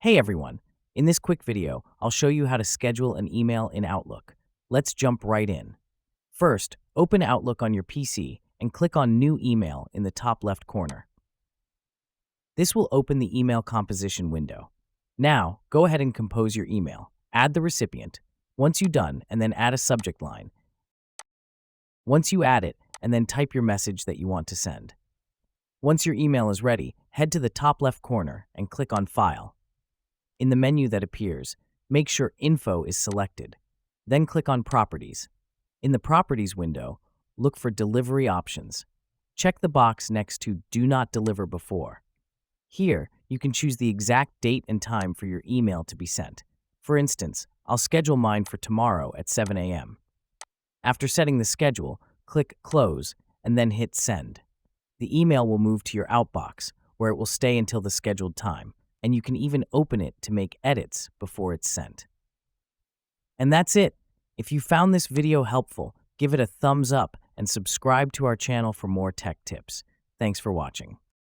Hey everyone! In this quick video, I'll show you how to schedule an email in Outlook. Let's jump right in. First, open Outlook on your PC and click on New Email in the top left corner. This will open the email composition window. Now, go ahead and compose your email. Add the recipient. Once you're done, and then add a subject line. Once you add it, and then type your message that you want to send. Once your email is ready, head to the top left corner and click on File. In the menu that appears, make sure Info is selected. Then click on Properties. In the Properties window, look for Delivery Options. Check the box next to Do Not Deliver Before. Here, you can choose the exact date and time for your email to be sent. For instance, I'll schedule mine for tomorrow at 7 a.m. After setting the schedule, click Close and then hit Send. The email will move to your outbox, where it will stay until the scheduled time, and you can even open it to make edits before it's sent. And that's it. If you found this video helpful, give it a thumbs up and subscribe to our channel for more tech tips. Thanks for watching.